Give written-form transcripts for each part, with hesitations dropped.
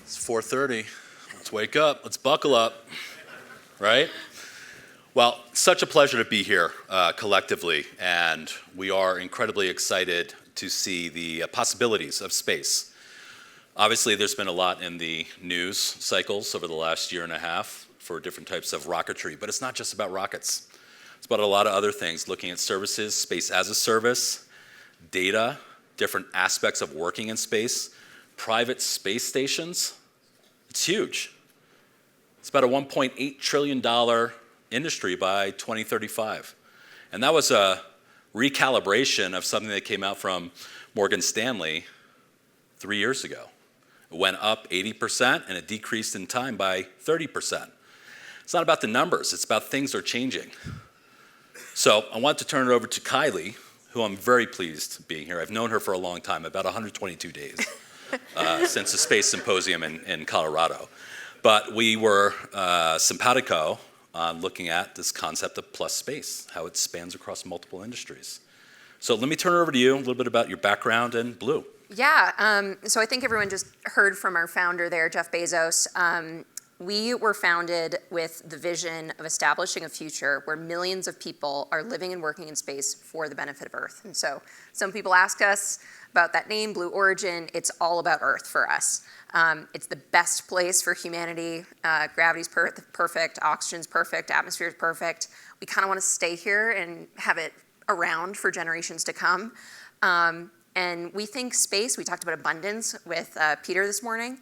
It's 4:30. Let's wake up. Let's buckle up, right? Well, such a pleasure to be here collectively, and we are incredibly excited to see the possibilities of space. Obviously, there's been a lot in the news cycles over the last year and a half for different types of rocketry, but it's not just about rockets. It's about a lot of other things, looking at services, space as a service, data, different aspects of working in space, private space stations. It's huge. It's about a $1.8 trillion industry by 2035. And that was a recalibration of something that came out from Morgan Stanley 3 years ago. It went up 80% and it decreased in time by 30%. It's not about the numbers, it's about things are changing. So I want to turn it over to Kylie, who I'm very pleased being here. I've known her for a long time, about 122 days, since the Space Symposium in Colorado. But we were simpatico on looking at this concept of plus space, how it spans across multiple industries. So let me turn it over to you, a little bit about your background and Blue. Yeah, so I think everyone just heard from our founder there, Jeff Bezos. We were founded with the vision of establishing a future where millions of people are living and working in space for the benefit of Earth. And so some people ask us about that name, Blue Origin. It's all about Earth for us. It's the best place for humanity. Gravity's perfect, oxygen's perfect, atmosphere's perfect. We kind of want to stay here and have it around for generations to come. And we think space, we talked about abundance with Peter this morning.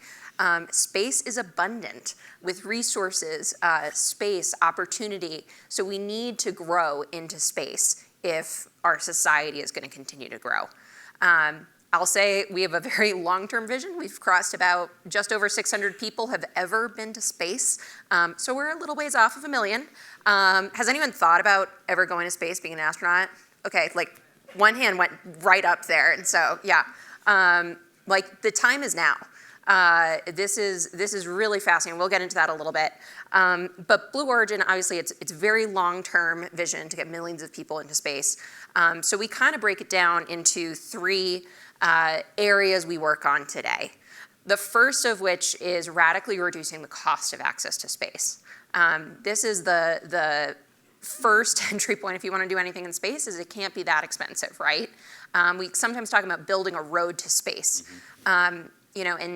Space is abundant with resources, space, opportunity. So we need to grow into space if our society is going to continue to grow. I'll say we have a very long-term vision. We've crossed about just over 600 people have ever been to space. So we're a little ways off of 1 million. Has anyone thought about ever going to space, being an astronaut? Okay, like one hand went right up there. And so, yeah, like the time is now. This is really fascinating. We'll get into that a little bit. But Blue Origin, obviously, it's very long-term vision to get millions of people into space. So we kind of break it down into 3 areas we work on today. The first of which is radically reducing the cost of access to space. This is the first entry point if you want to do anything in space, is it can't be that expensive, right? We sometimes talk about building a road to space. Mm-hmm.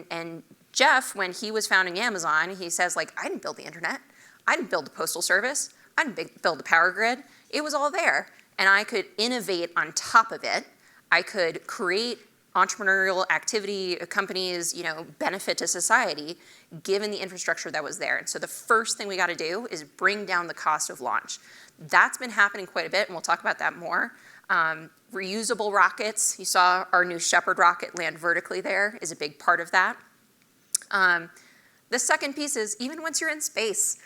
And Jeff, when he was founding Amazon, he says, like, I didn't build the internet. I didn't build the postal service. I didn't build the power grid. It was all there. And I could innovate on top of it. I could create entrepreneurial activity, companies, benefit to society, given the infrastructure that was there. And so the first thing we got to do is bring down the cost of launch. That's been happening quite a bit, and we'll talk about that more. Reusable rockets, you saw our new Shepard rocket land vertically there, is a big part of that. The second piece is, even once you're in space,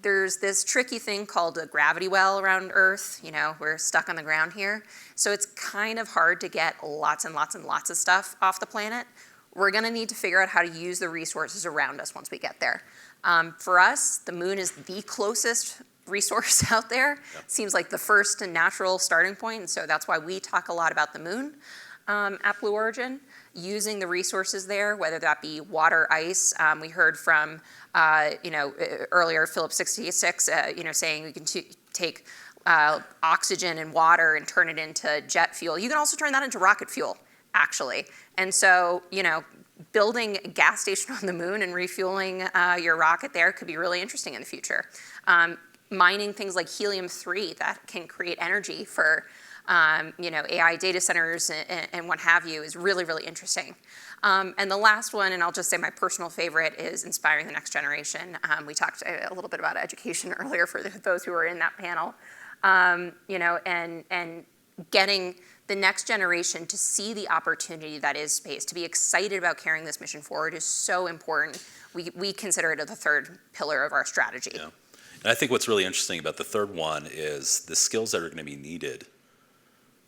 there's this tricky thing called a gravity well around Earth. We're stuck on the ground here. So it's kind of hard to get lots and lots and lots of stuff off the planet. We're gonna need to figure out how to use the resources around us once we get there. For us, the moon is the closest resource out there. Yep. Seems like the first and natural starting point, and so that's why we talk a lot about the moon at Blue Origin, using the resources there, whether that be water, ice. We heard from earlier Phillips 66, saying we can take oxygen and water and turn it into jet fuel. You can also turn that into rocket fuel, actually. And so, building a gas station on the moon and refueling your rocket there could be really interesting in the future. Mining things like helium-3 that can create energy for AI data centers and what have you is really, really interesting. And the last one, and I'll just say my personal favorite, is inspiring the next generation. We talked a little bit about education earlier for those who were in that panel, and getting the next generation to see the opportunity that is space, to be excited about carrying this mission forward is so important. We consider it the third pillar of our strategy. Yeah. And I think what's really interesting about the third one is the skills that are going to be needed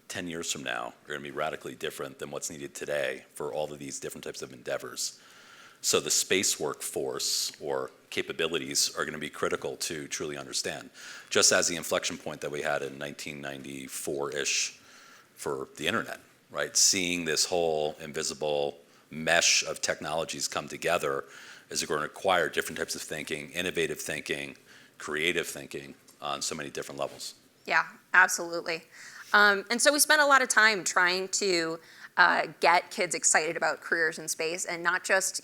10 years from now are going to be radically different than what's needed today for all of these different types of endeavors. So the space workforce or capabilities are going to be critical to truly understand, just as the inflection point that we had in 1994-ish for the internet, right? Seeing this whole invisible mesh of technologies come together is going to require different types of thinking, innovative thinking, creative thinking on so many different levels. Yeah, absolutely. And so we spent a lot of time trying to get kids excited about careers in space, and not just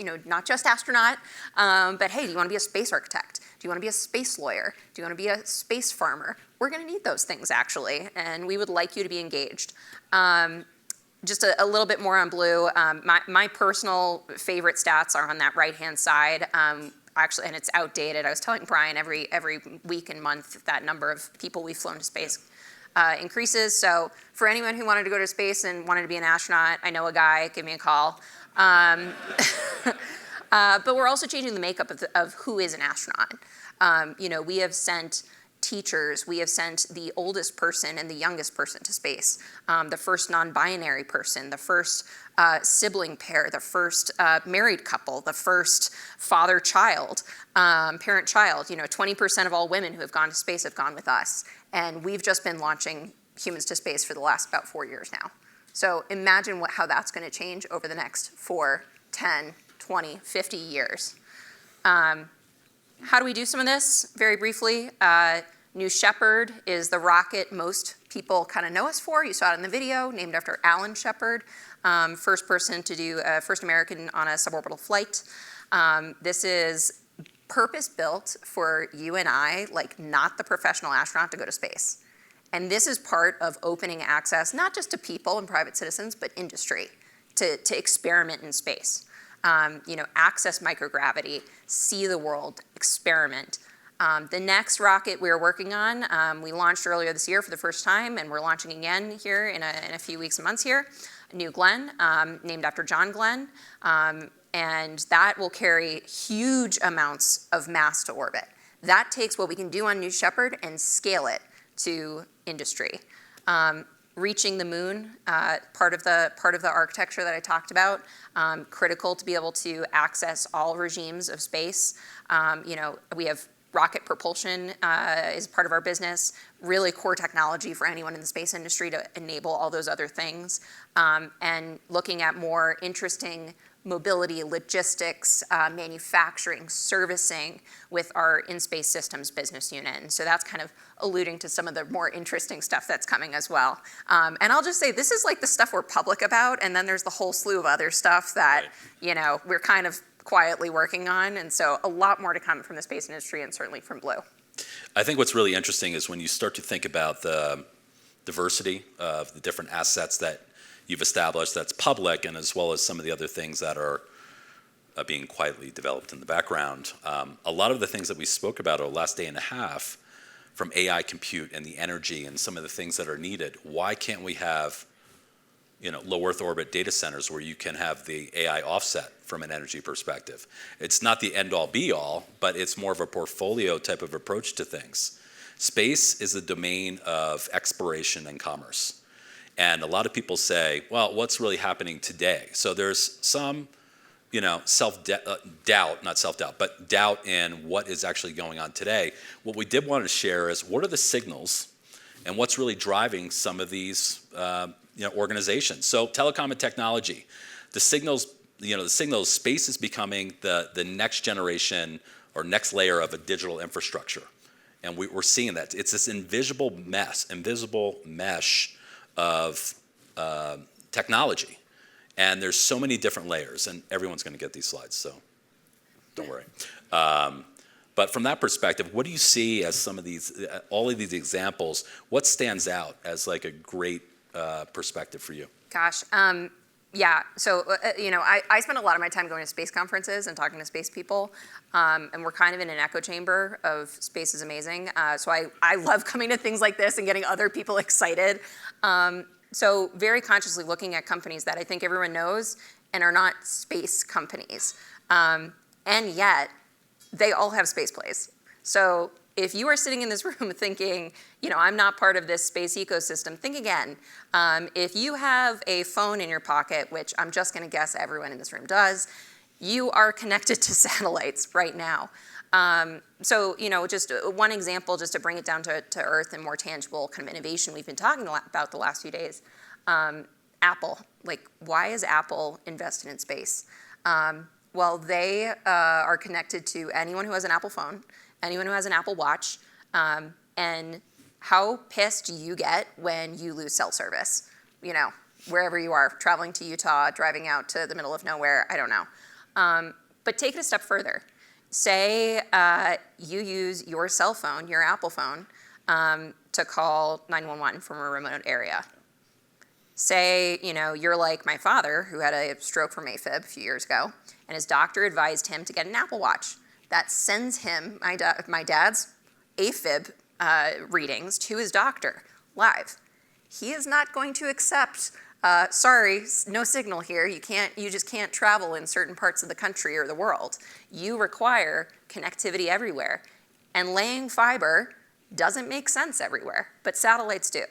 astronaut, but hey, do you want to be a space architect? Do you want to be a space lawyer? Do you want to be a space farmer? We're going to need those things, actually, and we would like you to be engaged. Just a little bit more on Blue. My personal favorite stats are on that right-hand side. Actually, and it's outdated. I was telling Brian every week and month that number of people we've flown to space increases. So for anyone who wanted to go to space and wanted to be an astronaut, I know a guy, give me a call. But we're also changing the makeup of who is an astronaut. We have sent teachers, we have sent the oldest person and the youngest person to space, the first non-binary person, the first sibling pair, the first married couple, the first father-child, parent-child. 20% of all women who have gone to space have gone with us. And we've just been launching humans to space for the last about 4 years now. So imagine how that's going to change over the next 4, 10, 20, 50 years. How do we do some of this? Very briefly, New Shepard is the rocket most people kind of know us for. You saw it in the video, named after Alan Shepard, first person to do, first American on a suborbital flight. This is purpose-built for you and I, like not the professional astronaut, to go to space. And this is part of opening access, not just to people and private citizens, but industry, to experiment in space. Access microgravity, see the world, experiment. The next rocket we're working on, we launched earlier this year for the first time, and we're launching again here in a few weeks and months here, New Glenn, named after John Glenn. And that will carry huge amounts of mass to orbit. That takes what we can do on New Shepard and scale it to industry. Reaching the moon, part of the architecture that I talked about, critical to be able to access all regimes of space. We have rocket propulsion is part of our business, really core technology for anyone in the space industry to enable all those other things. And looking at more interesting mobility, logistics, manufacturing, servicing with our in-space systems business unit. And so that's kind of alluding to some of the more interesting stuff that's coming as well. And I'll just say, this is like the stuff we're public about, and then there's the whole slew of other stuff that, we're kind of quietly working on. And so a lot more to come from the space industry and certainly from Blue. I think what's really interesting is when you start to think about the diversity of the different assets that you've established that's public, and as well as some of the other things that are being quietly developed in the background. A lot of the things that we spoke about over the last day and a half, from AI compute and the energy and some of the things that are needed, why can't we have low Earth orbit data centers where you can have the AI offset from an energy perspective? It's not the end all be all, but it's more of a portfolio type of approach to things. Space is the domain of exploration and commerce. And a lot of people say, well, what's really happening today? So there's some, doubt in what is actually going on today. What we did want to share is what are the signals and what's really driving some of these organizations. So telecom and technology, the signals, space is becoming the next generation or next layer of a digital infrastructure. And we're seeing that. It's this invisible mesh of technology. And there's so many different layers, and everyone's going to get these slides, so don't worry. But from that perspective, what do you see as some of these, all of these examples, what stands out as like a great perspective for you? Gosh, yeah, so, I spend a lot of my time going to space conferences and talking to space people, and we're kind of in an echo chamber of space is amazing. So I love coming to things like this and getting other people excited. So very consciously looking at companies that I think everyone knows and are not space companies. And yet, they all have space plays. So if you are sitting in this room thinking, I'm not part of this space ecosystem, think again. If you have a phone in your pocket, which I'm just going to guess everyone in this room does, you are connected to satellites right now. So, just one example, just to bring it down to earth and more tangible kind of innovation we've been talking about the last few days. Apple. Like, why is Apple invested in space? Well, they are connected to anyone who has an Apple phone, anyone who has an Apple Watch, and how pissed do you get when you lose cell service? You know, wherever you are, traveling to Utah, driving out to the middle of nowhere, I don't know. But take it a step further. Say you use your cell phone, your Apple phone, to call 911 from a remote area. Say, you know, you're like my father, who had a stroke from AFib a few years ago, and his doctor advised him to get an Apple Watch. That sends him, my dad's AFib readings to his doctor live. He is not going to accept, sorry, no signal here. You just can't travel in certain parts of the country or the world. You require connectivity everywhere. And laying fiber doesn't make sense everywhere, but satellites do.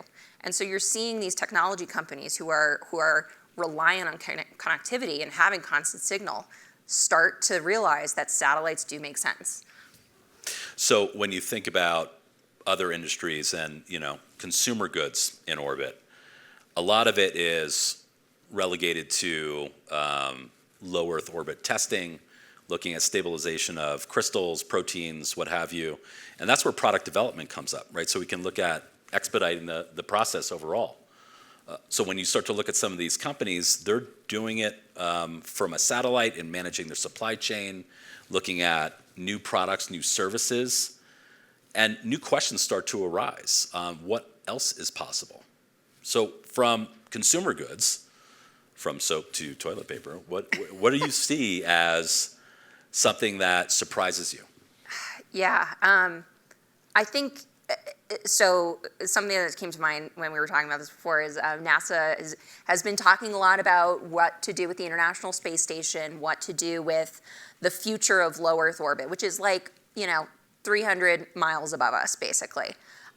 And so you're seeing these technology companies who are reliant on connectivity and having constant signal start to realize that satellites do make sense. So when you think about other industries and, you know, consumer goods in orbit, a lot of it is relegated to low Earth orbit testing, looking at stabilization of crystals, proteins, what have you. And that's where product development comes up, right? So we can look at expediting the process overall. So when you start to look at some of these companies, they're doing it from a satellite and managing their supply chain, looking at new products, new services, and new questions start to arise. What else is possible? So from consumer goods, from soap to toilet paper, what do you see as something that surprises you? Yeah, I think, so something that came to mind when we were talking about this before is NASA has been talking a lot about what to do with the International Space Station, what to do with the future of low Earth orbit, which is like, you know, 300 miles above us, basically.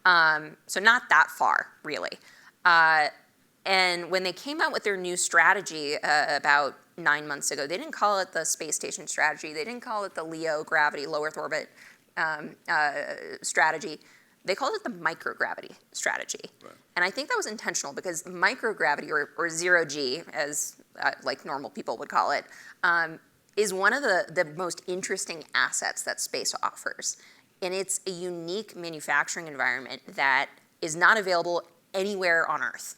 So not that far, really. And when they came out with their new strategy about 9 months ago, they didn't call it the space station strategy. They didn't call it the LEO gravity, low Earth orbit strategy. They called it the microgravity strategy. Right. And I think that was intentional because microgravity, or zero G, as like normal people would call it, is one of the most interesting assets that space offers. And it's a unique manufacturing environment that is not available anywhere on Earth.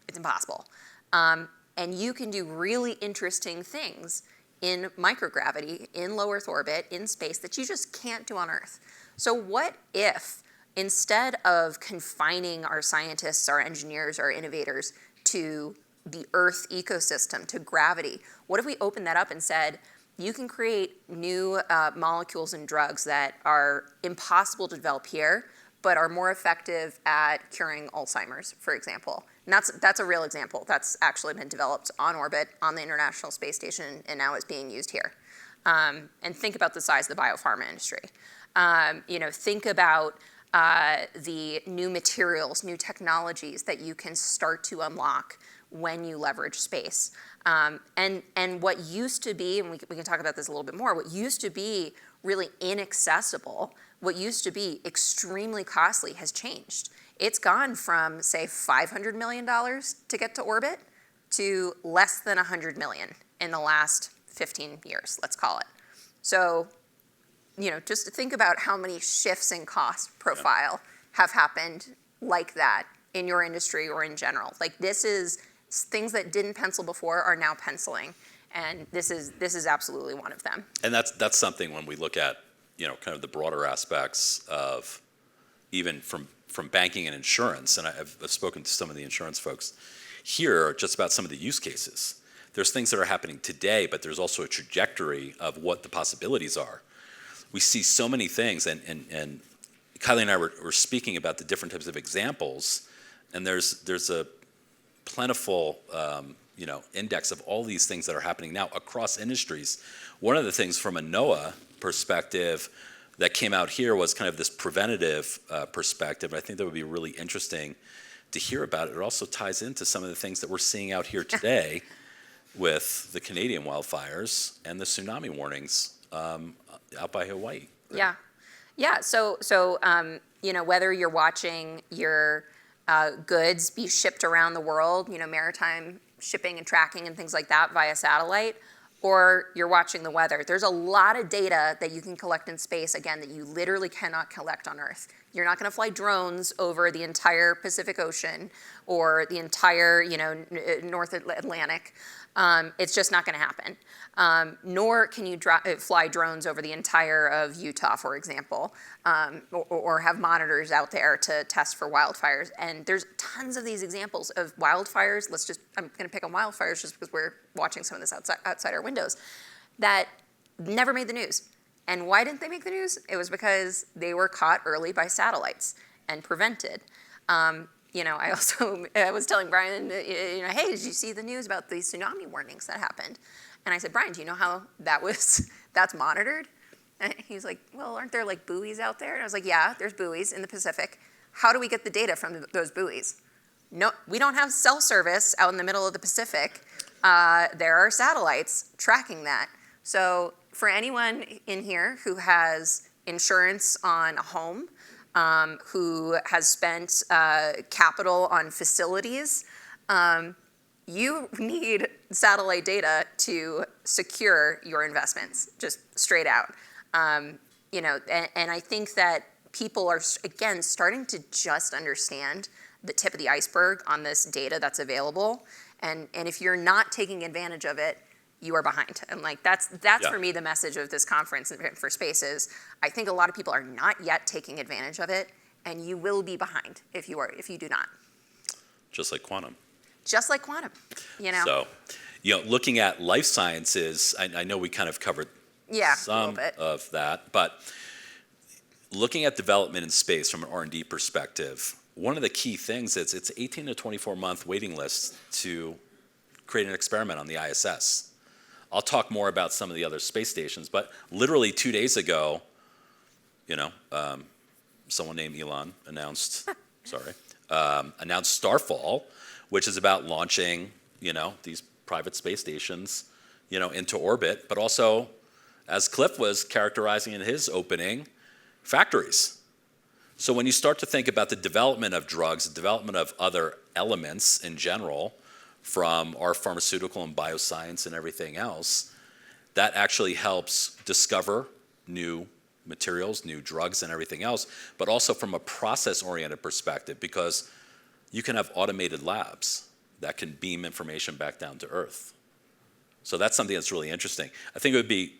It's impossible. And you can do really interesting things in microgravity, in low Earth orbit, in space that you just can't do on Earth. So what if, instead of confining our scientists, our engineers, our innovators to the Earth ecosystem, to gravity, what if we opened that up and said, you can create new molecules and drugs that are impossible to develop here, but are more effective at curing Alzheimer's, for example. And that's a real example. That's actually been developed on orbit on the International Space Station, and now it's being used here. And think about the size of the biopharma industry. You know, think about the new materials, new technologies that you can start to unlock when you leverage space. And what used to be, and we can talk about this a little bit more, what used to be really inaccessible, what used to be extremely costly has changed. It's gone from, say, $500 million to get to orbit to less than $100 million in the last 15 years, let's call it. So, you know, just think about how many shifts in cost profile have happened like that in your industry or in general. Like, this is things that didn't pencil before are now penciling, and this is absolutely one of them. And that's something when we look at, you know, kind of the broader aspects of even from banking and insurance, and I've spoken to some of the insurance folks here just about some of the use cases. There's things that are happening today, but there's also a trajectory of what the possibilities are. We see so many things, and Kylie and I were speaking about the different types of examples, and there's a plentiful you know, index of all these things that are happening now across industries. One of the things from a NOAA perspective that came out here was kind of this preventative perspective. I think that would be really interesting to hear about. It also ties into some of the things that we're seeing out here today with the Canadian wildfires and the tsunami warnings out by Hawaii. Right? Yeah. So you know, whether you're watching your goods be shipped around the world, you know, maritime shipping and tracking and things like that via satellite, or you're watching the weather. There's a lot of data that you can collect in space, again, that you literally cannot collect on Earth. You're not gonna fly drones over the entire Pacific Ocean or the entire, North Atlantic. It's just not gonna happen. Nor can you fly drones over the entire of Utah, for example, or have monitors out there to test for wildfires. And there's tons of these examples of wildfires. I'm gonna pick on wildfires just because we're watching some of this outside our windows, that never made the news. And why didn't they make the news? It was because they were caught early by satellites and prevented. I was telling Brian, hey, did you see the news about the tsunami warnings that happened? And I said, Brian, do you know how that's monitored? And he's like, well, aren't there like buoys out there? And I was like, yeah, there's buoys in the Pacific. How do we get the data from those buoys? No, we don't have cell service out in the middle of the Pacific. There are satellites tracking that. So for anyone in here who has insurance on a home, who has spent capital on facilities, you need satellite data to secure your investments, just straight out. And I think that people are, again, starting to just understand the tip of the iceberg on this data that's available. And if you're not taking advantage of it, you are behind. And that's for me the message of this conference for space is, I think a lot of people are not yet taking advantage of it, and you will be behind if you do not. Just like quantum. Just like quantum, So, looking at life sciences, I know we kind of covered some of that, but looking at development in space from an R&D perspective, one of the key things is it's 18 to 24 month waiting list to create an experiment on the ISS. I'll talk more about some of the other space stations, but literally 2 days ago, someone named Elon announced Starfall, which is about launching, these private space stations, into orbit, but also, as Cliff was characterizing in his opening, factories. So when you start to think about the development of drugs, the development of other elements in general, from our pharmaceutical and bioscience and everything else, that actually helps discover new materials, new drugs and everything else, but also from a process-oriented perspective, because you can have automated labs that can beam information back down to Earth. So that's something that's really interesting. I think it would be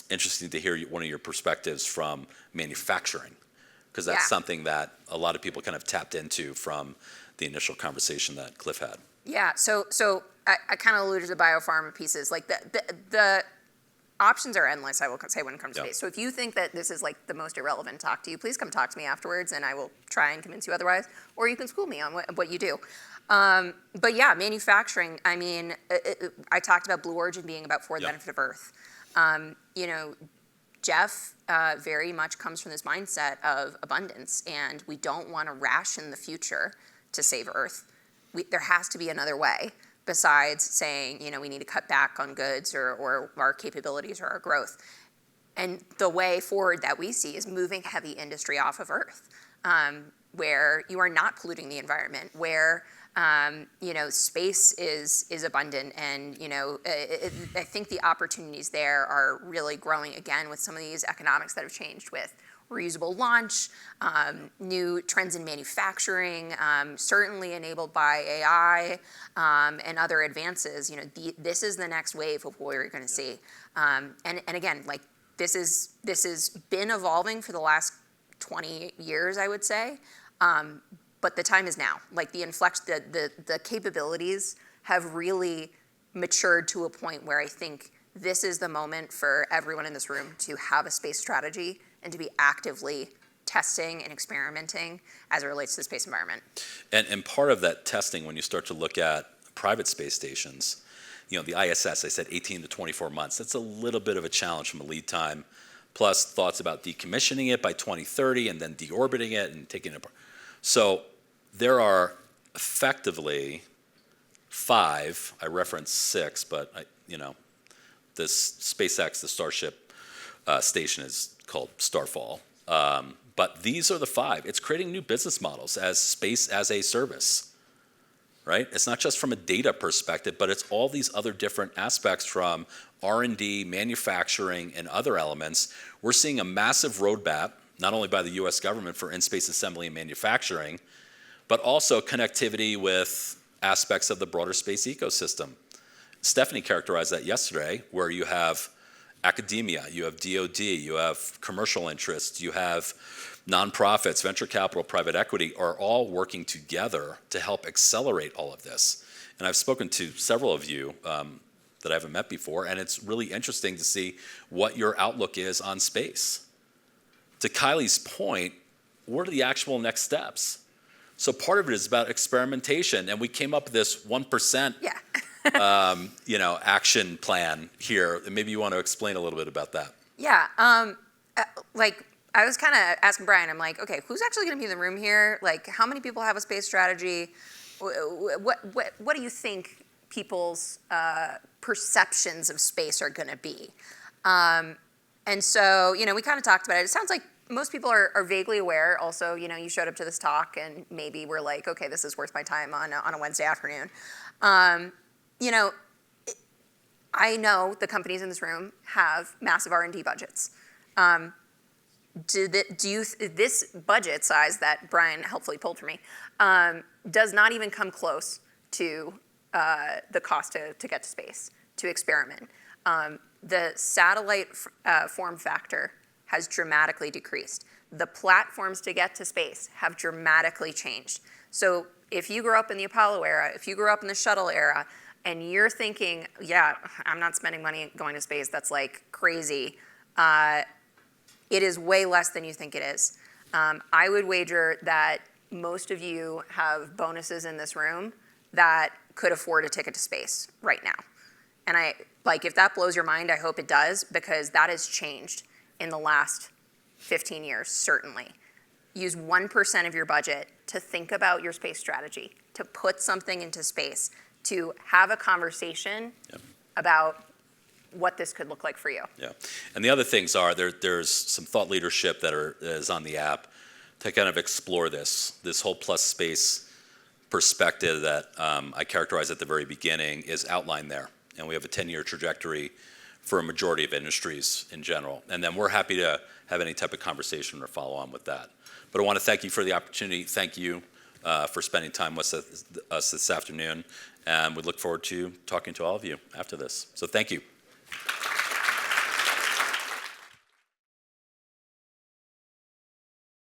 interesting to hear one of your perspectives from manufacturing, because that's something that a lot of people kind of tapped into from the initial conversation that Cliff had. Yeah, so I kind of alluded to the biopharma pieces. Like the options are endless, I will say, when it comes to space. So if you think that this is like the most irrelevant talk to you, please come talk to me afterwards and I will try and convince you otherwise, or you can school me on what you do. But yeah, manufacturing, I mean, I talked about Blue Origin being about for the benefit of Earth. Jeff very much comes from this mindset of abundance, and we don't want to ration the future to save Earth. There has to be another way besides saying, we need to cut back on goods or our capabilities or our growth. And the way forward that we see is moving heavy industry off of Earth, where you are not polluting the environment, where space is abundant, and I think the opportunities there are really growing again with some of these economics that have changed with reusable launch, new trends in manufacturing, certainly enabled by AI and other advances. This is the next wave of what we're going to see, and again, like this has been evolving for the last 20 years, I would say. But the time is now. Like the capabilities have really matured to a point where I think this is the moment for everyone in this room to have a space strategy and to be actively testing and experimenting as it relates to the space environment. And part of that testing, when you start to look at private space stations, the ISS, I said 18 to 24 months. That's a little bit of a challenge from a lead time, plus thoughts about decommissioning it by 2030 and then deorbiting it and taking it apart. So there are effectively 5, I referenced 6, but this SpaceX, the Starship station is called Starfall. But these are the 5. It's creating new business models as space as a service, right? It's not just from a data perspective, but it's all these other different aspects from R&D, manufacturing, and other elements. We're seeing a massive roadmap, not only by the US government for in-space assembly and manufacturing, but also connectivity with aspects of the broader space ecosystem. Stephanie characterized that yesterday, where you have academia, you have DoD, you have commercial interests, you have nonprofits, venture capital, private equity are all working together to help accelerate all of this. And I've spoken to several of you that I haven't met before, and it's really interesting to see what your outlook is on space. To Kylie's point, what are the actual next steps? So part of it is about experimentation, and we came up with this 1% action plan here. And maybe you want to explain a little bit about that. Yeah, like I was kind of asking Brian, I'm like, okay, who's actually going to be in the room here? Like, how many people have a space strategy? What do you think people's perceptions of space are going to be? And so, we kind of talked about it. It sounds like most people are vaguely aware. Also, you showed up to this talk and maybe we're like, okay, this is worth my time on a Wednesday afternoon. I know the companies in this room have massive R&D budgets. This budget size that Brian helpfully pulled for me does not even come close to the cost to get to space, to experiment. The satellite form factor has dramatically decreased. The platforms to get to space have dramatically changed. So if you grew up in the Apollo era, if you grew up in the shuttle era, and you're thinking, yeah, I'm not spending money going to space, that's like crazy, it is way less than you think it is. I would wager that most of you have bonuses in this room that could afford a ticket to space right now. And if that blows your mind, I hope it does, because that has changed in the last 15 years, certainly. Use 1% of your budget to think about your space strategy, to put something into space, to have a conversation about what this could look like for you. Yeah, and the other things are there's some thought leadership that is on the app to kind of explore this whole plus space perspective that I characterized at the very beginning is outlined there, and we have a 10-year trajectory for a majority of industries in general, and then we're happy to have any type of conversation or follow on with that. But I want to thank you for the opportunity. Thank you for spending time with us this afternoon, and we look forward to talking to all of you after this. So thank you.